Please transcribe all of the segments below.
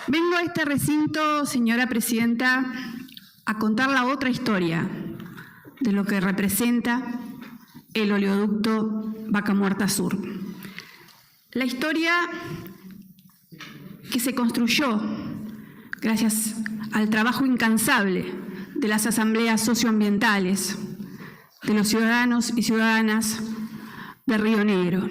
Vengo a este recinto, señora presidenta, a contar la otra historia de lo que representa el oleoducto Vaca Muerta Sur. La historia que se construyó gracias al trabajo incansable de las asambleas socioambientales, de los ciudadanos y ciudadanas de Río Negro.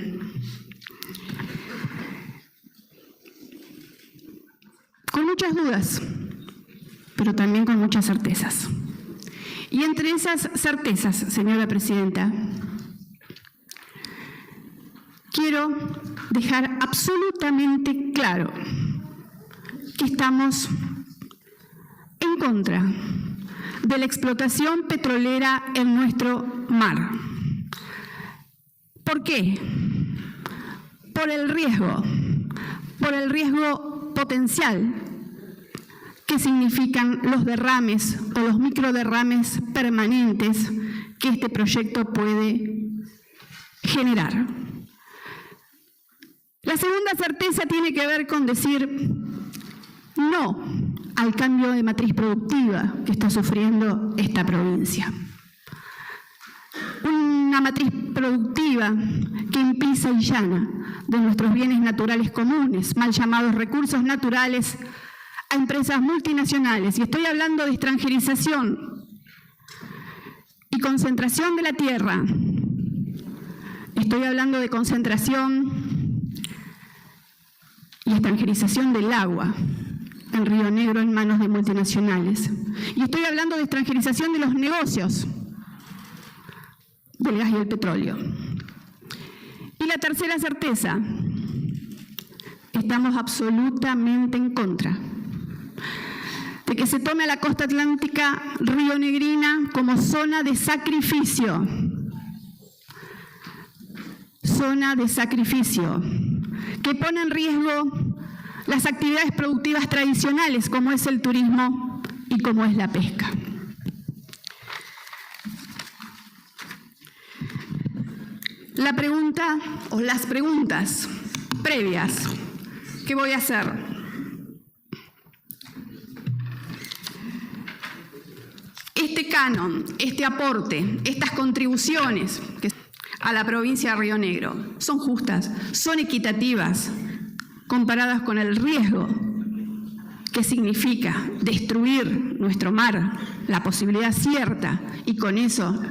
Con muchas dudas, pero también con muchas certezas. Y entre esas certezas, señora presidenta, quiero dejar absolutamente claro que estamos en contra de la explotación petrolera en nuestro mar. ¿Por qué? Por el riesgo potencial que significan los derrames o los microderrames permanentes que este proyecto puede generar. La segunda certeza tiene que ver con decir no al cambio de matriz productiva que está sufriendo esta provincia. Una matriz productiva que impisa y llana de nuestros bienes naturales comunes, mal llamados recursos naturales, a empresas multinacionales. Y estoy hablando de extranjerización y concentración de la tierra. Estoy hablando de concentración y extranjerización del agua en Río Negro en manos de multinacionales. Y estoy hablando de extranjerización de los negocios del gas y el petróleo. Y la tercera certeza, estamos absolutamente en contra de que se tome a la costa atlántica rionegrina como zona de sacrificio. Zona de sacrificio que pone en riesgo las actividades productivas tradicionales como es el turismo y como es la pesca. La pregunta o las preguntas previas que voy a hacer. Este canon, este aporte, estas contribuciones a la provincia de Río Negro son justas, son equitativas, comparadas con el riesgo que significa destruir nuestro mar, la posibilidad cierta, y con eso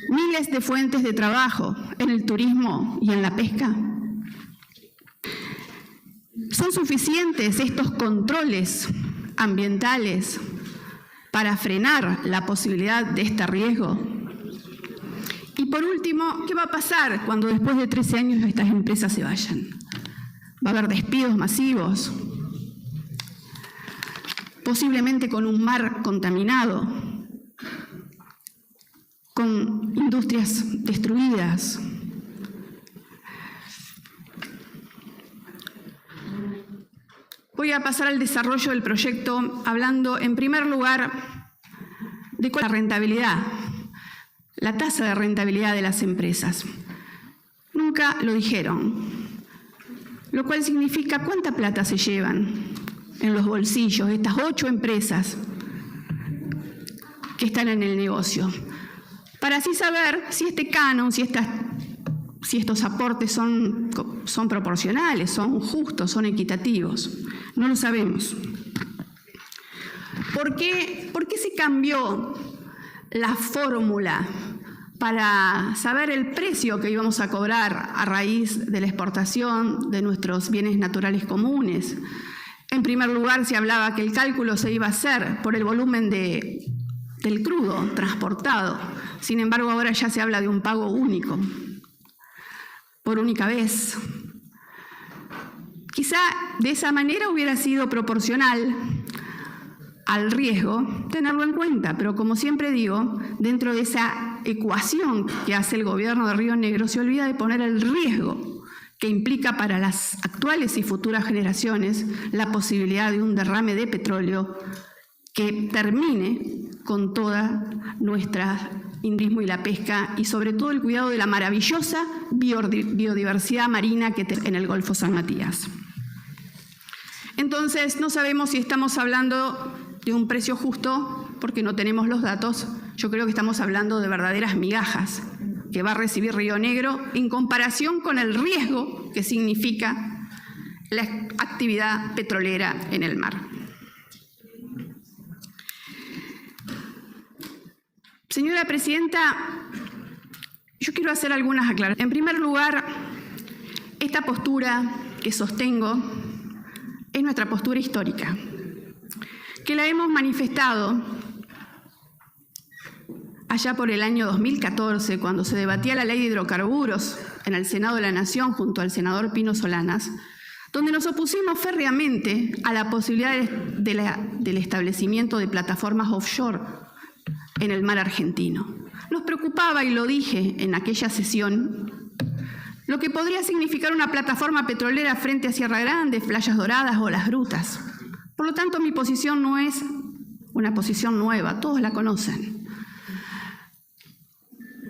miles de fuentes de trabajo en el turismo y en la pesca. ¿Son suficientes estos controles ambientales para frenar la posibilidad de este riesgo? Y por último, ¿qué va a pasar cuando después de 13 años estas empresas se vayan? ¿Va a haber despidos masivos? Posiblemente con un mar contaminado, con industrias destruidas. Voy a pasar al desarrollo del proyecto hablando en primer lugar de la rentabilidad, la tasa de rentabilidad de las empresas. Nunca lo dijeron, lo cual significa cuánta plata se llevan en los bolsillos de estas 8 empresas que están en el negocio, para así saber si este canon, si estos aportes son proporcionales, son justos, son equitativos. No lo sabemos. ¿Por qué se cambió la fórmula para saber el precio que íbamos a cobrar a raíz de la exportación de nuestros bienes naturales comunes? En primer lugar, se hablaba que el cálculo se iba a hacer por el volumen del crudo transportado. Sin embargo, ahora ya se habla de un pago único, por única vez. Quizá de esa manera hubiera sido proporcional al riesgo tenerlo en cuenta, pero como siempre digo, dentro de esa ecuación que hace el gobierno de Río Negro se olvida de poner el riesgo que implica para las actuales y futuras generaciones la posibilidad de un derrame de petróleo que termine con toda nuestra turismo y la pesca y sobre todo el cuidado de la maravillosa biodiversidad marina que en el Golfo San Matías. Entonces, no sabemos si estamos hablando de un precio justo porque no tenemos los datos. Yo creo que estamos hablando de verdaderas migajas que va a recibir Río Negro en comparación con el riesgo que significa la actividad petrolera en el mar. Señora Presidenta, yo quiero hacer algunas aclaraciones. En primer lugar, esta postura que sostengo es nuestra postura histórica, que la hemos manifestado allá por el año 2014, cuando se debatía la ley de hidrocarburos en el Senado de la Nación junto al senador Pino Solanas, donde nos opusimos férreamente a la posibilidad del establecimiento de plataformas offshore en el mar argentino. Nos preocupaba, y lo dije en aquella sesión, lo que podría significar una plataforma petrolera frente a Sierra Grande, Playas Doradas o Las Grutas. Por lo tanto, mi posición no es una posición nueva, todos la conocen.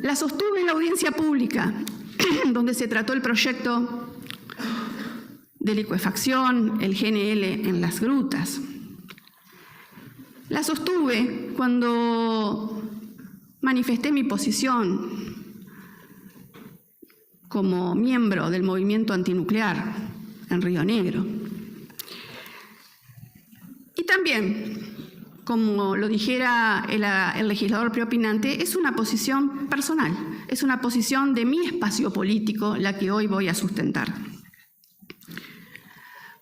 La sostuve en la audiencia pública, donde se trató el proyecto de licuefacción, el GNL en Las Grutas. La sostuve cuando manifesté mi posición como miembro del movimiento antinuclear en Río Negro. Y también, como lo dijera el legislador preopinante, es una posición personal, es una posición de mi espacio político la que hoy voy a sustentar.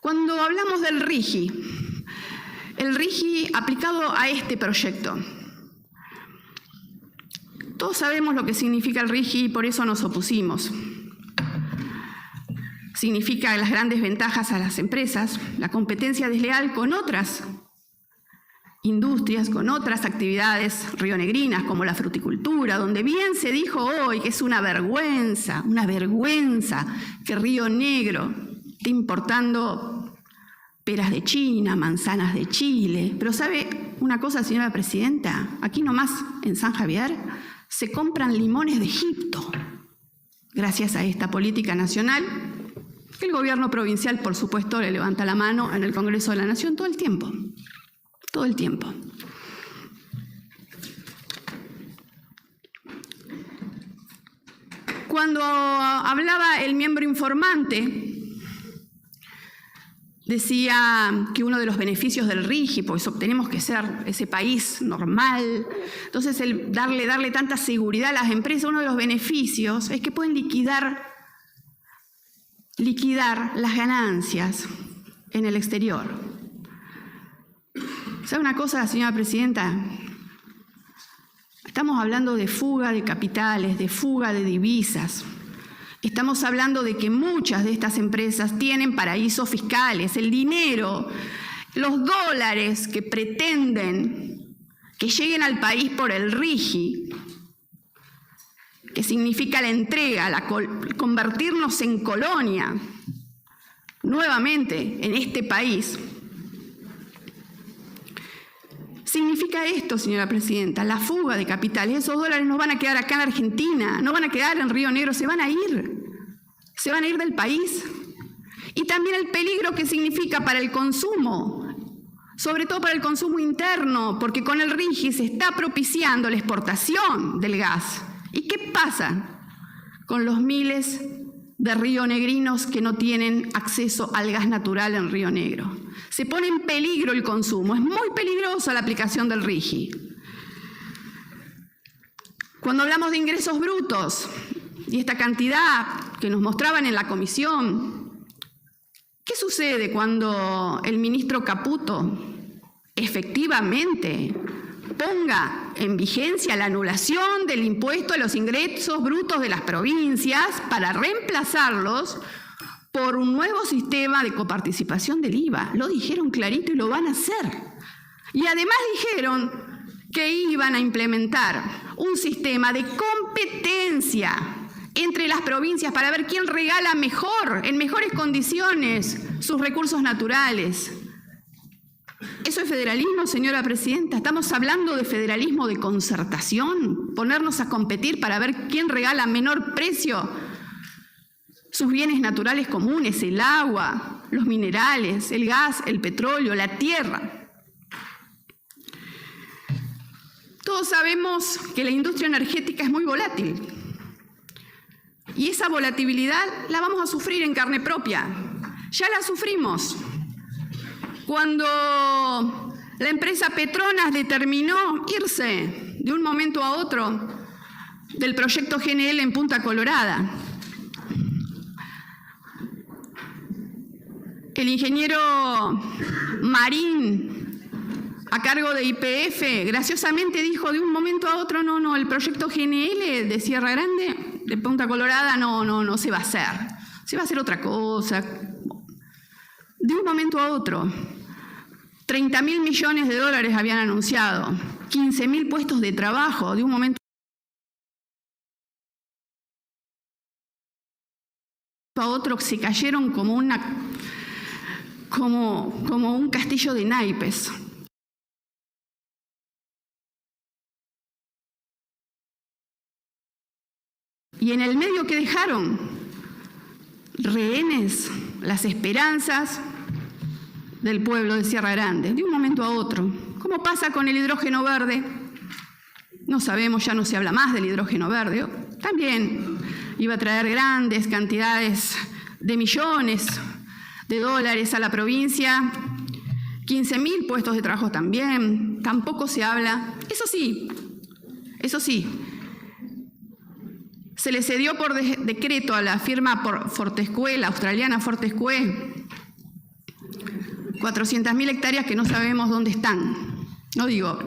Cuando hablamos del RIGI, el RIGI aplicado a este proyecto, todos sabemos lo que significa el RIGI y por eso nos opusimos. Significa las grandes ventajas a las empresas, la competencia desleal con otras industrias, con otras actividades rionegrinas como la fruticultura, donde bien se dijo hoy que es una vergüenza que Río Negro esté importando peras de China, manzanas de Chile. Pero ¿sabe una cosa, señora Presidenta? Aquí nomás en San Javier se compran limones de Egipto, gracias a esta política nacional, que el gobierno provincial, por supuesto, le levanta la mano en el Congreso de la Nación todo el tiempo. Todo el tiempo. Cuando hablaba el miembro informante, decía que uno de los beneficios del RIGI, pues tenemos que ser ese país normal, entonces el darle tanta seguridad a las empresas, uno de los beneficios es que pueden liquidar las ganancias en el exterior. ¿Sabe una cosa, señora Presidenta? Estamos hablando de fuga de capitales, de fuga de divisas. Estamos hablando de que muchas de estas empresas tienen paraísos fiscales. El dinero, los dólares que pretenden que lleguen al país por el RIGI, que significa la entrega, convertirnos en colonia nuevamente en este país. Significa esto, señora Presidenta, la fuga de capitales. Esos dólares no van a quedar acá en Argentina, no van a quedar en Río Negro, se van a ir del país. Y también el peligro que significa para el consumo, sobre todo para el consumo interno, porque con el RIGI se está propiciando la exportación del gas. ¿Y qué pasa con los miles de rionegrinos que no tienen acceso al gas natural en Río Negro? Se pone en peligro el consumo, es muy peligrosa la aplicación del RIGI. Cuando hablamos de ingresos brutos y esta cantidad que nos mostraban en la comisión, ¿qué sucede cuando el ministro Caputo efectivamente ponga en vigencia la anulación del impuesto a los ingresos brutos de las provincias para reemplazarlos por un nuevo sistema de coparticipación del IVA? Lo dijeron clarito y lo van a hacer. Y además dijeron que iban a implementar un sistema de competencia entre las provincias para ver quién regala mejor, en mejores condiciones, sus recursos naturales. ¿Eso es federalismo, señora Presidenta? ¿Estamos hablando de federalismo de concertación? ¿Ponernos a competir para ver quién regala menor precio sus bienes naturales comunes, el agua, los minerales, el gas, el petróleo, la tierra. Todos sabemos que la industria energética es muy volátil y esa volatilidad la vamos a sufrir en carne propia. Ya la sufrimos cuando la empresa Petronas determinó irse de un momento a otro del proyecto GNL en Punta Colorada. El ingeniero Marín, a cargo de YPF, graciosamente dijo de un momento a otro, no, el proyecto GNL de Sierra Grande, de Punta Colorada, no se va a hacer. Se va a hacer otra cosa. De un momento a otro, 30.000 millones de dólares habían anunciado, 15.000 puestos de trabajo, de un momento a otro se cayeron como un castillo de naipes. Y en el medio, ¿qué dejaron? Rehenes, las esperanzas del pueblo de Sierra Grande, de un momento a otro. ¿Cómo pasa con el hidrógeno verde? No sabemos, ya no se habla más del hidrógeno verde. También iba a traer grandes cantidades de millones de dólares a la provincia, 15.000 puestos de trabajo también, tampoco se habla. Eso sí, se le cedió por decreto a la firma Fortescue, la australiana Fortescue, 400.000 hectáreas que no sabemos dónde están. No digo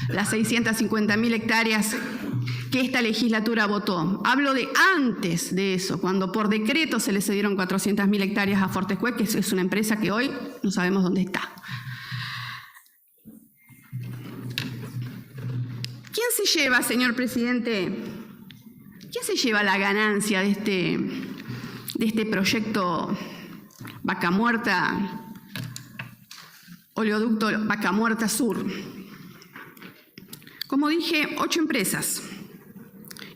las 650.000 hectáreas que esta legislatura votó. Hablo de antes de eso, cuando por decreto se le cedieron 400.000 hectáreas a Fortescue, que es una empresa que hoy no sabemos dónde está. ¿Quién se lleva, señor presidente? ¿Quién se lleva la ganancia de este proyecto Vaca Muerta, oleoducto Vaca Muerta Sur? Como dije, 8 empresas.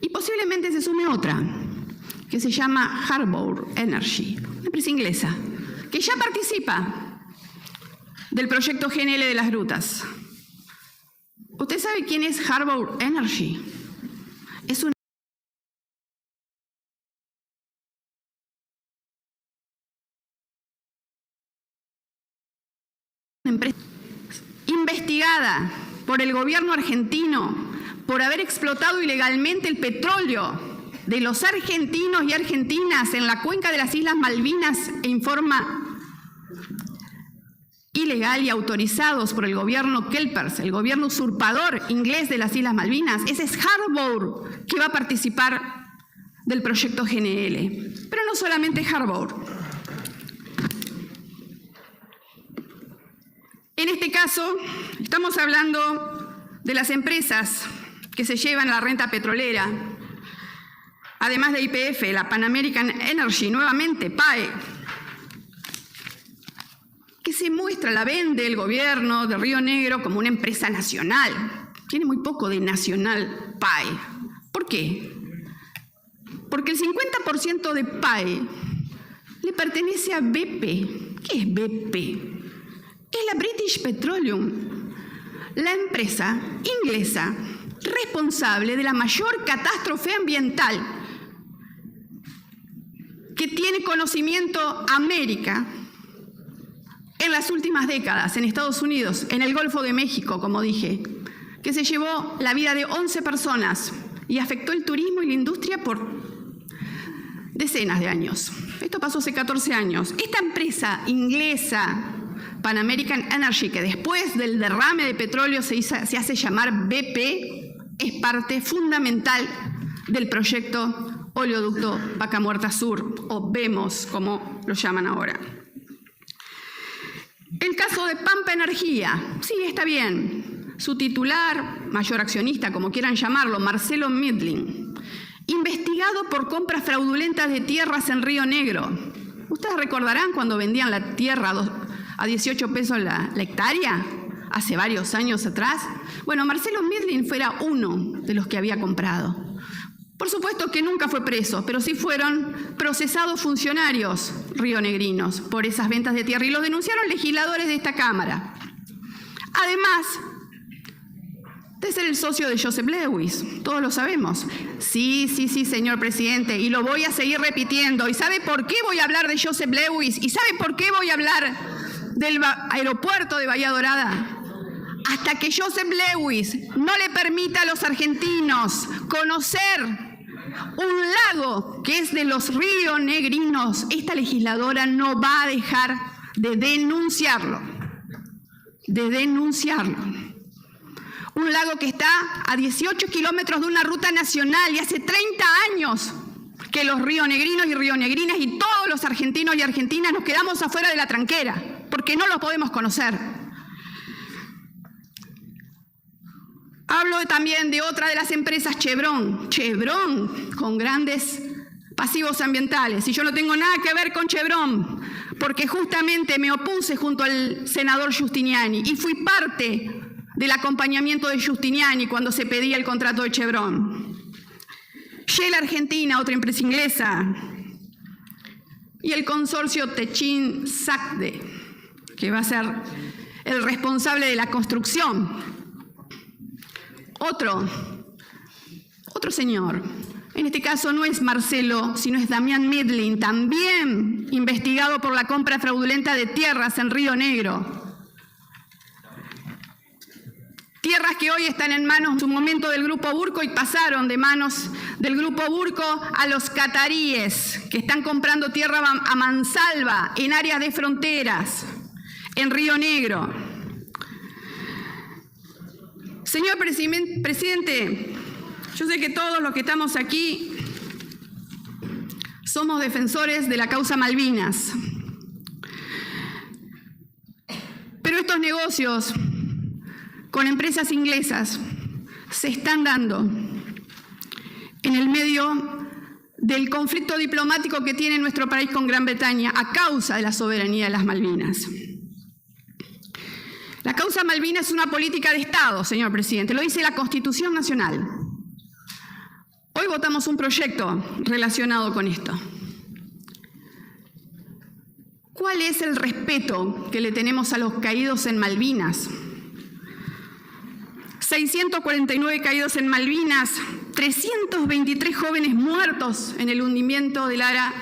Y posiblemente se sume otra, que se llama Harbour Energy, una empresa inglesa, que ya participa del proyecto GNL de las grutas. ¿Usted sabe quién es Harbour Energy? Es una empresa investigada por el gobierno argentino por haber explotado ilegalmente el petróleo de los argentinos y argentinas en la cuenca de las Islas Malvinas en forma ilegal y autorizados por el gobierno Kelpers, el gobierno usurpador inglés de las Islas Malvinas. Ese es Harbour, que va a participar del proyecto GNL. Pero no solamente Harbour. En este caso, estamos hablando de las empresas que se llevan la renta petrolera, además de YPF, la Pan American Energy, nuevamente PAE, que se muestra, la vende el gobierno de Río Negro como una empresa nacional. Tiene muy poco de nacional PAE. ¿Por qué? Porque el 50% de PAE le pertenece a BP. ¿Qué es BP? Es la British Petroleum, la empresa inglesa responsable de la mayor catástrofe ambiental que tiene conocimiento América en las últimas décadas, en Estados Unidos, en el Golfo de México, como dije, que se llevó la vida de 11 personas y afectó el turismo y la industria por decenas de años. Esto pasó hace 14 años. Esta empresa inglesa, Pan American Energy, que después del derrame de petróleo se hace llamar BP, es parte fundamental del proyecto oleoducto Vaca Muerta Sur, o VEMOS, como lo llaman ahora. El caso de Pampa Energía, sí, está bien. Su titular, mayor accionista, como quieran llamarlo, Marcelo Midling, investigado por compras fraudulentas de tierras en Río Negro. Ustedes recordarán cuando vendían la tierra a 18 pesos la hectárea, hace varios años atrás. Bueno, Marcelo Midling fuera uno de los que había comprado. Por supuesto que nunca fue preso, pero sí fueron procesados funcionarios rionegrinos por esas ventas de tierra y los denunciaron legisladores de esta Cámara. Además de ser el socio de Joseph Lewis, todos lo sabemos. Sí, señor presidente, y lo voy a seguir repitiendo. ¿Y sabe por qué voy a hablar de Joseph Lewis? ¿Y sabe por qué voy a hablar del aeropuerto de Bahía Dorada? Hasta que Joseph Lewis no le permita a los argentinos conocer un lago que es de los rionegrinos, esta legisladora no va a dejar de denunciarlo. Un lago que está a 18 kilómetros de una ruta nacional y hace 30 años que los rionegrinos y rionegrinas y todos los argentinos y argentinas nos quedamos afuera de la tranquera porque no los podemos conocer. Hablo también de otra de las empresas, Chevron, con grandes pasivos ambientales. Y yo no tengo nada que ver con Chevron, porque justamente me opuse junto al senador Giustiniani y fui parte del acompañamiento de Giustiniani cuando se pedía el contrato de Chevron. Shell Argentina, otra empresa inglesa, y el consorcio Techin-Sacde, que va a ser el responsable de la construcción. Otro señor, en este caso no es Marcelo, sino es Damián Midlin, también investigado por la compra fraudulenta de tierras en Río Negro. Tierras que hoy están en manos en su momento del Grupo Burco y pasaron de manos del Grupo Burco a los cataríes, que están comprando tierra a mansalva en áreas de fronteras, en Río Negro. Señor presidente, yo sé que todos los que estamos aquí somos defensores de la causa Malvinas, pero estos negocios con empresas inglesas se están dando en el medio del conflicto diplomático que tiene nuestro país con Gran Bretaña a causa de la soberanía de las Malvinas. La causa Malvinas es una política de Estado, señor presidente, lo dice la Constitución Nacional. Hoy votamos un proyecto relacionado con esto. ¿Cuál es el respeto que le tenemos a los caídos en Malvinas? 649 caídos en Malvinas, 323 jóvenes muertos en el hundimiento del ARA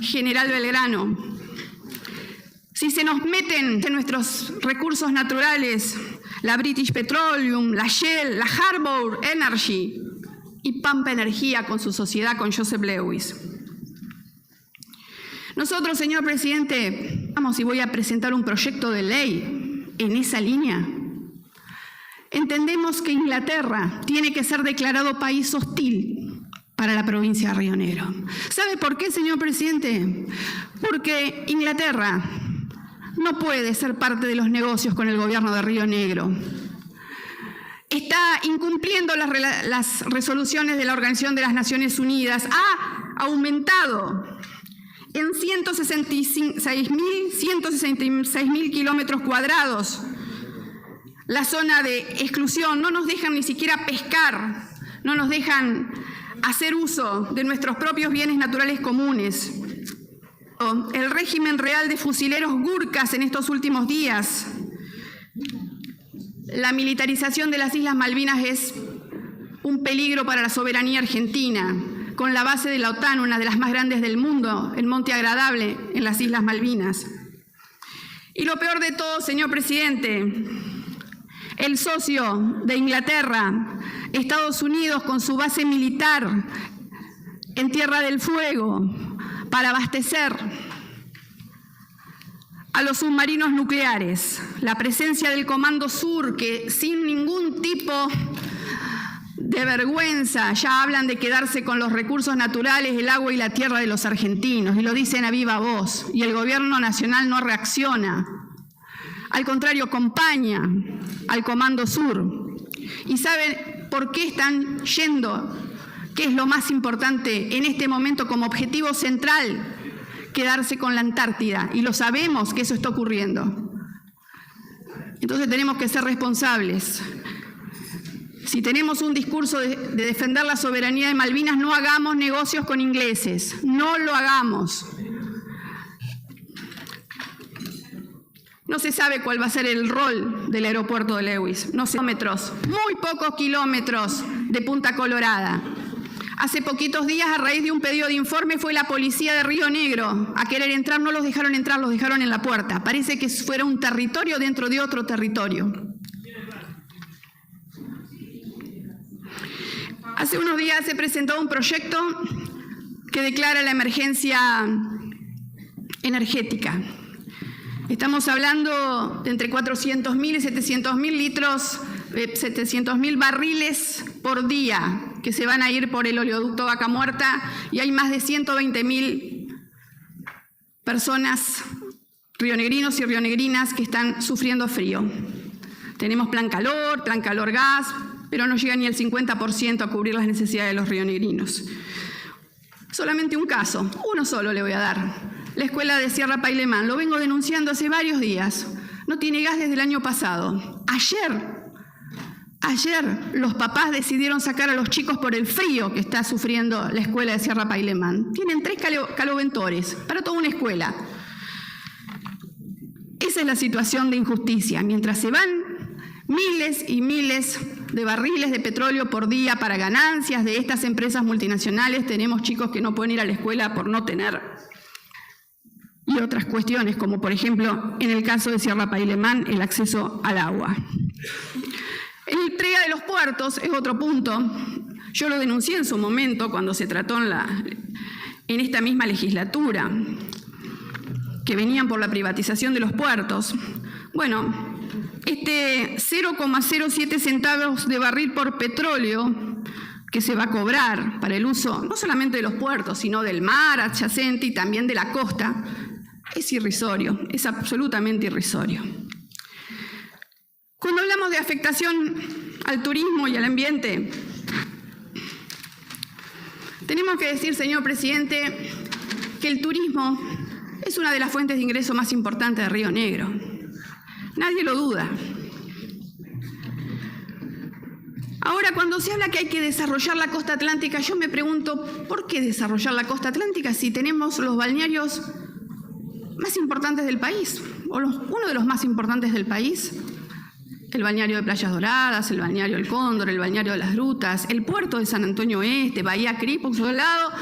General Belgrano. Si se nos meten en nuestros recursos naturales, la British Petroleum, la Shell, la Harbour Energy y Pampa Energía con su sociedad con Joseph Lewis. Nosotros, señor presidente, vamos y voy a presentar un proyecto de ley en esa línea. Entendemos que Inglaterra tiene que ser declarado país hostil para la provincia de Río Negro. ¿Sabe por qué, señor presidente? Porque Inglaterra no puede ser parte de los negocios con el gobierno de Río Negro. Está incumpliendo las resoluciones de la Organización de las Naciones Unidas. Ha aumentado en 166.000 kilómetros cuadrados la zona de exclusión. No nos dejan ni siquiera pescar, no nos dejan hacer uso de nuestros propios bienes naturales comunes. El régimen real de fusileros gurkas en estos últimos días. La militarización de las Islas Malvinas es un peligro para la soberanía argentina, con la base de la OTAN, una de las más grandes del mundo, el Monte Agradable en las Islas Malvinas. Y lo peor de todo, señor presidente, el socio de Inglaterra, Estados Unidos, con su base militar en Tierra del Fuego, para abastecer a los submarinos nucleares, la presencia del Comando Sur, que sin ningún tipo de vergüenza ya hablan de quedarse con los recursos naturales, el agua y la tierra de los argentinos, y lo dicen a viva voz, y el gobierno nacional no reacciona. Al contrario, acompaña al Comando Sur. ¿Y saben por qué están yendo? ¿Qué es lo más importante en este momento como objetivo central? Quedarse con la Antártida, y lo sabemos que eso está ocurriendo. Entonces tenemos que ser responsables. Si tenemos un discurso de defender la soberanía de Malvinas, no hagamos negocios con ingleses, no lo hagamos. No se sabe cuál va a ser el rol del aeropuerto de Lewis. No sé, kilómetros, muy pocos kilómetros de Punta Colorada. Hace poquitos días, a raíz de un pedido de informe, fue la policía de Río Negro a querer entrar. No los dejaron entrar, los dejaron en la puerta. Parece que fuera un territorio dentro de otro territorio. Hace unos días se presentó un proyecto que declara la emergencia energética. Estamos hablando de entre 400.000 y 700.000 litros, 700.000 barriles por día que se van a ir por el oleoducto Vaca Muerta, y hay más de 120.000 personas, rionegrinos y rionegrinas, que están sufriendo frío. Tenemos plan calor gas, pero no llega ni el 50% a cubrir las necesidades de los rionegrinos. Solamente un caso, uno solo le voy a dar. La escuela de Sierra Pailemán, lo vengo denunciando hace varios días, no tiene gas desde el año pasado. Ayer los papás decidieron sacar a los chicos por el frío que está sufriendo la escuela de Sierra Pailemán. Tienen 3 caloventores para toda una escuela. Esa es la situación de injusticia. Mientras se van miles y miles de barriles de petróleo por día para ganancias de estas empresas multinacionales, tenemos chicos que no pueden ir a la escuela por no tener. Y otras cuestiones, como por ejemplo, en el caso de Sierra Pailemán, el acceso al agua. La entrega de los puertos es otro punto. Yo lo denuncié en su momento cuando se trató en esta misma legislatura, que venían por la privatización de los puertos. Bueno, este 0,07 centavos de barril por petróleo que se va a cobrar para el uso no solamente de los puertos, sino del mar adyacente y también de la costa, es irrisorio, es absolutamente irrisorio. Cuando hablamos de afectación al turismo y al ambiente, tenemos que decir, señor presidente, que el turismo es una de las fuentes de ingreso más importantes de Río Negro. Nadie lo duda. Ahora, cuando se habla que hay que desarrollar la costa atlántica, yo me pregunto, ¿por qué desarrollar la costa atlántica si tenemos los balnearios más importantes del país? O uno de los más importantes del país. El balneario de Playas Doradas, el balneario El Cóndor, el balneario de las Grutas, el puerto de San Antonio Oeste, Bahía Cri, por su lado,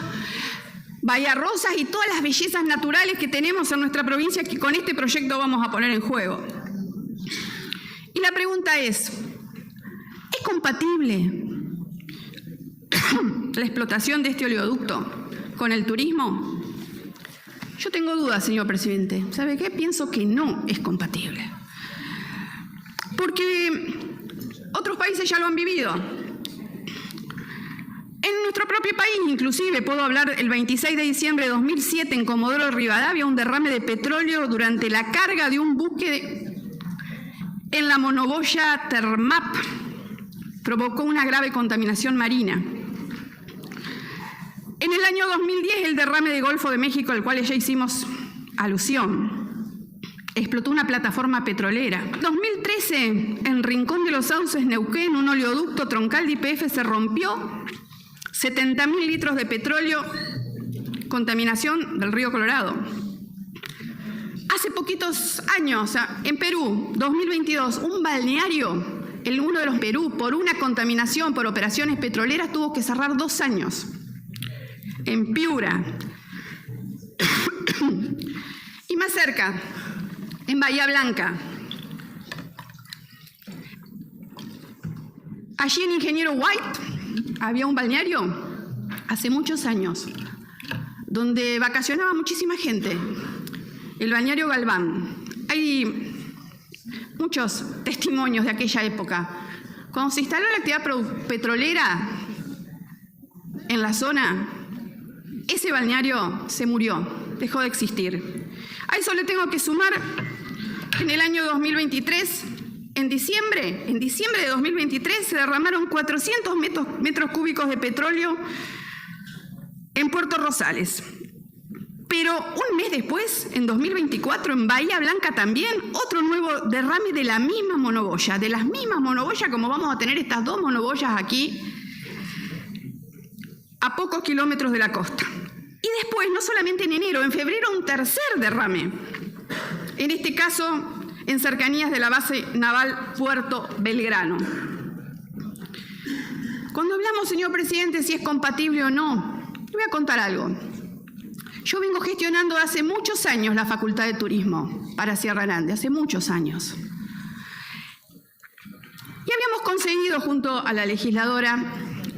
Bahía Rosas y todas las bellezas naturales que tenemos en nuestra provincia que con este proyecto vamos a poner en juego. Y la pregunta ¿es compatible la explotación de este oleoducto con el turismo? Yo tengo dudas, señor presidente. ¿Sabe qué? Pienso que no es compatible. Porque otros países ya lo han vivido. En nuestro propio país, inclusive, puedo hablar el 26 de diciembre de 2007 en Comodoro Rivadavia, un derrame de petróleo durante la carga de un buque en la monoboya Termap. Provocó una grave contaminación marina. En el año 2010, el derrame de Golfo de México, al cual ya hicimos alusión, explotó una plataforma petrolera. En 2013, en Rincón de los Sauces, Neuquén, un oleoducto troncal de YPF se rompió, 70.000 litros de petróleo, contaminación del río Colorado. Hace poquitos años, en Perú, 2022, un balneario, uno de los Perú, por una contaminación por operaciones petroleras, tuvo que cerrar 2 años. En Piura. Y más cerca, en Bahía Blanca. Allí en Ingeniero White había un balneario hace muchos años donde vacacionaba muchísima gente, el balneario Galván. Hay muchos testimonios de aquella época. Cuando se instaló la actividad petrolera en la zona, ese balneario se murió, dejó de existir. A eso le tengo que sumar en el año 2023, en diciembre de 2023 se derramaron 400 metros cúbicos de petróleo en Puerto Rosales. Pero un mes después, en 2024, en Bahía Blanca también, otro nuevo derrame de la misma monoboya, de las mismas monoboyas, como vamos a tener estas dos monoboyas aquí, a pocos kilómetros de la costa. Y después, no solamente en enero, en febrero, un tercer derrame. En este caso, en cercanías de la base naval Puerto Belgrano. Cuando hablamos, señor presidente, si es compatible o no, le voy a contar algo. Yo vengo gestionando hace muchos años la Facultad de Turismo para Sierra Grande, hace muchos años. Y habíamos conseguido junto a la legisladora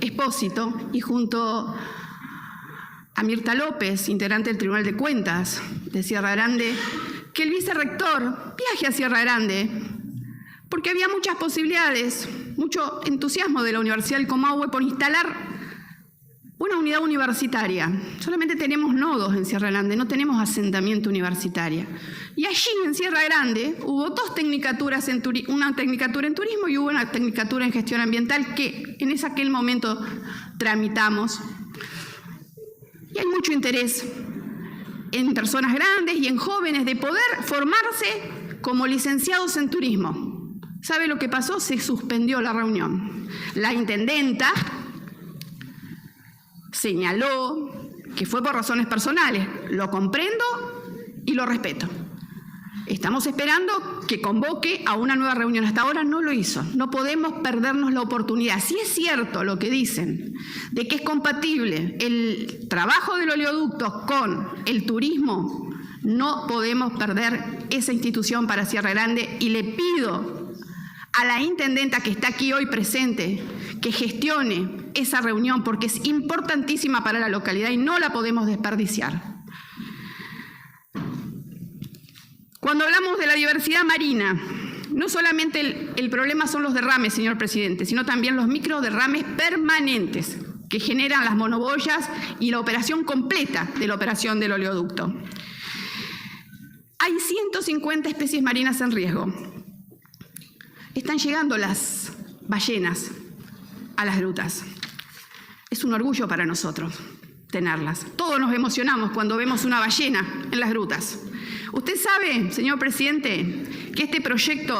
Espósito y junto a Mirta López, integrante del Tribunal de Cuentas de Sierra Grande, que el vicerrector viaje a Sierra Grande, porque había muchas posibilidades, mucho entusiasmo de la Universidad del Comahue por instalar una unidad universitaria. Solamente tenemos nodos en Sierra Grande, no tenemos asentamiento universitario. Y allí en Sierra Grande hubo dos tecnicaturas, una tecnicatura en turismo y hubo una tecnicatura en gestión ambiental que en aquel momento tramitamos. Y hay mucho interés en personas grandes y en jóvenes de poder formarse como licenciados en turismo. ¿Sabe lo que pasó? Se suspendió la reunión. La intendenta señaló que fue por razones personales. Lo comprendo y lo respeto. Estamos esperando que convoque a una nueva reunión. Hasta ahora no lo hizo. No podemos perdernos la oportunidad. Si es cierto lo que dicen, de que es compatible el trabajo del oleoducto con el turismo, no podemos perder esa institución para Sierra Grande y le pido a la intendenta que está aquí hoy presente que gestione esa reunión porque es importantísima para la localidad y no la podemos desperdiciar. Cuando hablamos de la diversidad marina, no solamente el problema son los derrames, señor presidente, sino también los microderrames permanentes que generan las monoboyas y la operación completa de la operación del oleoducto. Hay 150 especies marinas en riesgo. Están llegando las ballenas a las grutas. Es un orgullo para nosotros tenerlas. Todos nos emocionamos cuando vemos una ballena en las grutas. ¿Usted sabe, señor presidente, que este proyecto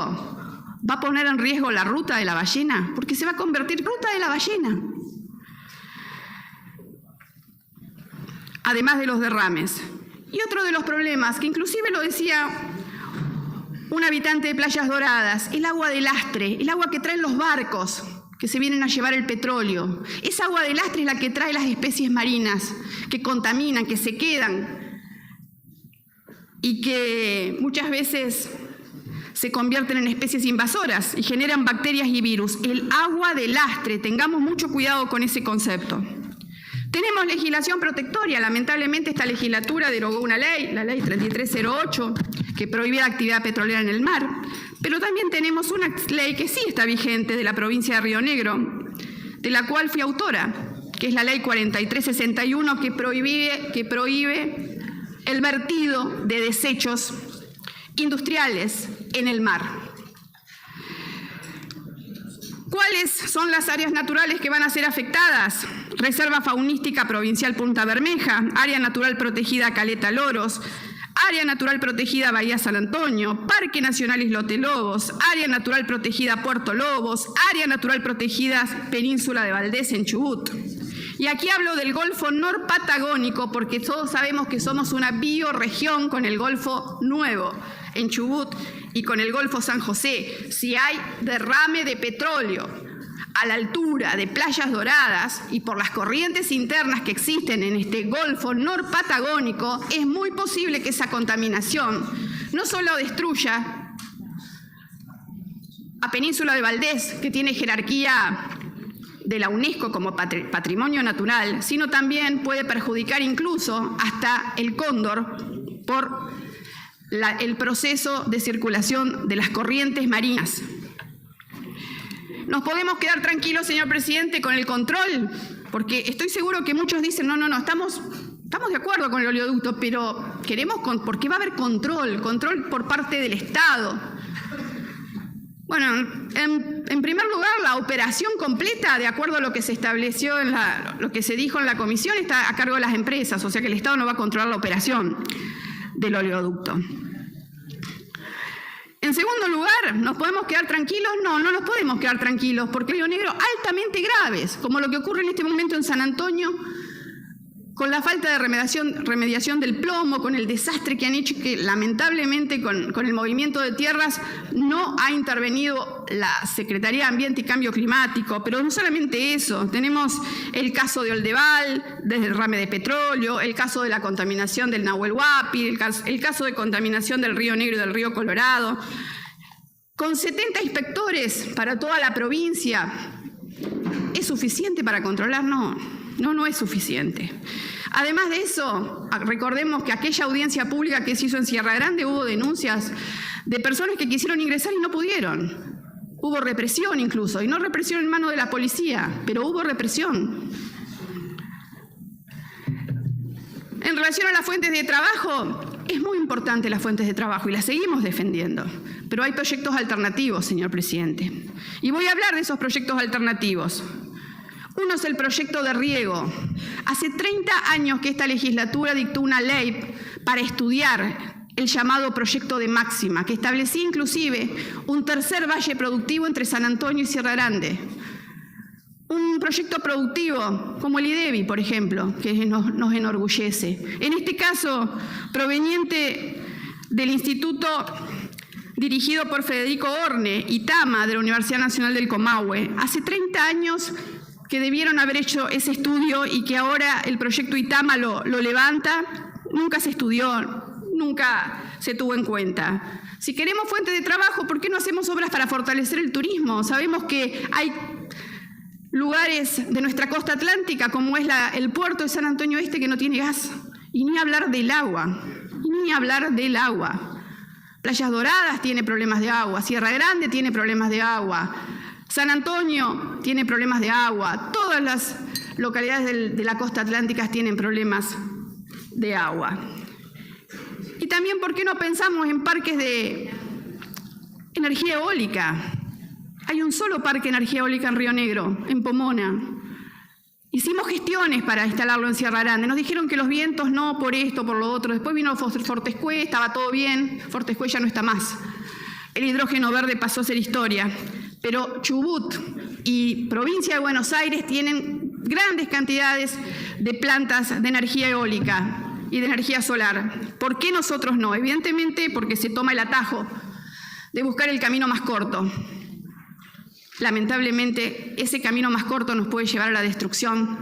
va a poner en riesgo la ruta de la ballena? Porque se va a convertir en ruta de la ballena. Además de los derrames. Y otro de los problemas, que inclusive lo decía un habitante de Playas Doradas, el agua de lastre, el agua que traen los barcos que se vienen a llevar el petróleo. Esa agua de lastre es la que trae las especies marinas, que contaminan, que se quedan y que muchas veces se convierten en especies invasoras y generan bacterias y virus. El agua de lastre, tengamos mucho cuidado con ese concepto. Tenemos legislación protectoria. Lamentablemente esta legislatura derogó una ley, la ley 3308, que prohibía la actividad petrolera en el mar. Pero también tenemos una ley que sí está vigente de la provincia de Río Negro, de la cual fui autora, que es la ley 4361, que prohíbe el vertido de desechos industriales en el mar. ¿Cuáles son las áreas naturales que van a ser afectadas? Reserva Faunística Provincial Punta Bermeja, Área Natural Protegida Caleta Loros, Área Natural Protegida Bahía San Antonio, Parque Nacional Islote Lobos, Área Natural Protegida Puerto Lobos, Área Natural Protegida Península de Valdés en Chubut. Y aquí hablo del Golfo Norpatagónico porque todos sabemos que somos una bioregión con el Golfo Nuevo en Chubut y con el Golfo San José. Si hay derrame de petróleo a la altura de Playas Doradas y por las corrientes internas que existen en este Golfo Norpatagónico, es muy posible que esa contaminación no solo destruya a Península de Valdés, que tiene jerarquía de la UNESCO como patrimonio natural, sino también puede perjudicar incluso hasta el cóndor por el proceso de circulación de las corrientes marinas. ¿Nos podemos quedar tranquilos, señor presidente, con el control? Porque estoy seguro que muchos dicen, no, estamos de acuerdo con el oleoducto, pero queremos, ¿por qué va a haber control por parte del Estado? Bueno, en primer lugar, la operación completa, de acuerdo a lo que se estableció lo que se dijo en la comisión, está a cargo de las empresas, o sea que el Estado no va a controlar la operación del oleoducto. En segundo lugar, ¿nos podemos quedar tranquilos? No, no nos podemos quedar tranquilos, porque hay Río Negro altamente graves, como lo que ocurre en este momento en San Antonio, con la falta de remediación del plomo, con el desastre que han hecho, que lamentablemente con el movimiento de tierras no ha intervenido la Secretaría de Ambiente y Cambio Climático, pero no solamente eso, tenemos el caso de Oldeval, del derrame de petróleo, el caso de la contaminación del Nahuel Huapi, el caso de contaminación del Río Negro y del Río Colorado. Con 70 inspectores para toda la provincia, ¿es suficiente para controlar? No es suficiente. Además de eso, recordemos que aquella audiencia pública que se hizo en Sierra Grande hubo denuncias de personas que quisieron ingresar y no pudieron. Hubo represión incluso, y no represión en manos de la policía, pero hubo represión. En relación a las fuentes de trabajo, es muy importante las fuentes de trabajo y las seguimos defendiendo, pero hay proyectos alternativos, señor presidente. Y voy a hablar de esos proyectos alternativos. Uno es el proyecto de riego. Hace 30 años que esta legislatura dictó una ley para estudiar el llamado proyecto de máxima, que establecía inclusive un tercer valle productivo entre San Antonio y Sierra Grande. Un proyecto productivo como el IDEBI, por ejemplo, que nos enorgullece. En este caso, proveniente del instituto dirigido por Federico Orne, ITAMA, de la Universidad Nacional del Comahue. Hace 30 años que debieron haber hecho ese estudio y que ahora el proyecto ITAMA lo levanta, nunca se estudió, nunca se tuvo en cuenta. Si queremos fuentes de trabajo, ¿por qué no hacemos obras para fortalecer el turismo? Sabemos que hay lugares de nuestra costa atlántica, como es el puerto de San Antonio Este, que no tiene gas, y ni hablar del agua, Playas Doradas tiene problemas de agua, Sierra Grande tiene problemas de agua, San Antonio tiene problemas de agua, todas las localidades de la costa atlántica tienen problemas de agua. Y también, ¿por qué no pensamos en parques de energía eólica? Hay un solo parque de energía eólica en Río Negro, en Pomona. Hicimos gestiones para instalarlo en Sierra Grande. Nos dijeron que los vientos no, por esto, por lo otro. Después vino Fortescue, estaba todo bien. Fortescue ya no está más. El hidrógeno verde pasó a ser historia. Pero Chubut y provincia de Buenos Aires tienen grandes cantidades de plantas de energía eólica y de energía solar. ¿Por qué nosotros no? Evidentemente porque se toma el atajo de buscar el camino más corto. Lamentablemente, ese camino más corto nos puede llevar a la destrucción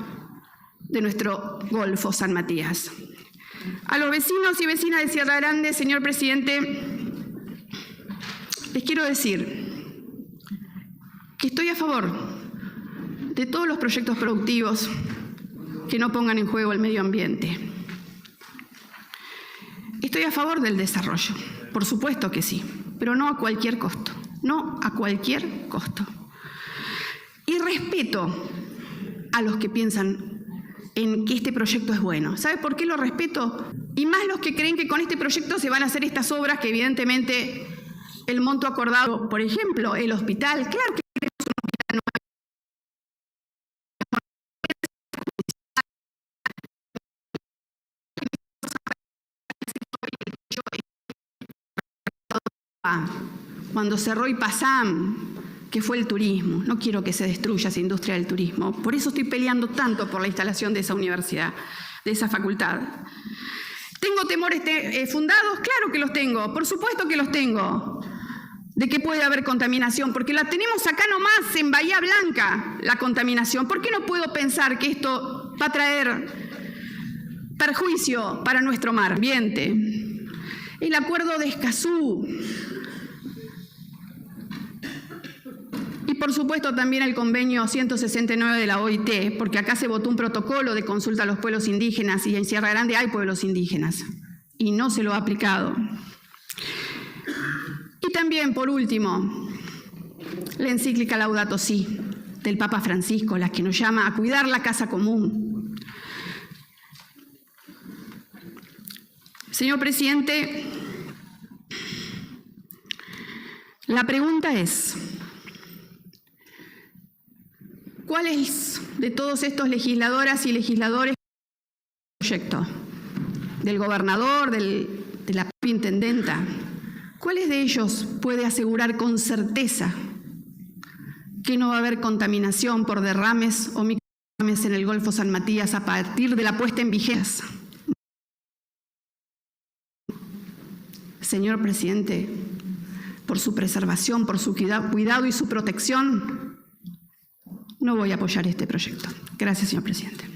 de nuestro Golfo San Matías. A los vecinos y vecinas de Sierra Grande, señor presidente, les quiero decir que estoy a favor de todos los proyectos productivos que no pongan en juego el medio ambiente. Estoy a favor del desarrollo, por supuesto que sí, pero no a cualquier costo, no a cualquier costo. Y respeto a los que piensan en que este proyecto es bueno. ¿Sabe por qué lo respeto? Y más los que creen que con este proyecto se van a hacer estas obras que evidentemente el monto acordado, por ejemplo, el hospital, claro que queremos un hospital nuevo. Cuando cerró IPASAM, que fue el turismo. No quiero que se destruya esa industria del turismo. Por eso estoy peleando tanto por la instalación de esa universidad, de esa facultad. ¿Tengo temores fundados? Claro que los tengo, por supuesto que los tengo, de que puede haber contaminación, porque la tenemos acá nomás en Bahía Blanca, la contaminación. ¿Por qué no puedo pensar que esto va a traer perjuicio para nuestro mar ambiente? El acuerdo de Escazú, y por supuesto también el convenio 169 de la OIT, porque acá se votó un protocolo de consulta a los pueblos indígenas y en Sierra Grande hay pueblos indígenas y no se lo ha aplicado. Y también, por último, la encíclica Laudato Si del Papa Francisco, la que nos llama a cuidar la casa común. Señor presidente, La pregunta es, ¿cuáles de todos estos legisladoras y legisladores proyecto? Del gobernador, de la propia intendenta, ¿cuáles de ellos puede asegurar con certeza que no va a haber contaminación por derrames o microderrames en el Golfo San Matías a partir de la puesta en vigencia? Señor presidente, por su preservación, por su cuidado y su protección, no voy a apoyar este proyecto. Gracias, señor presidente.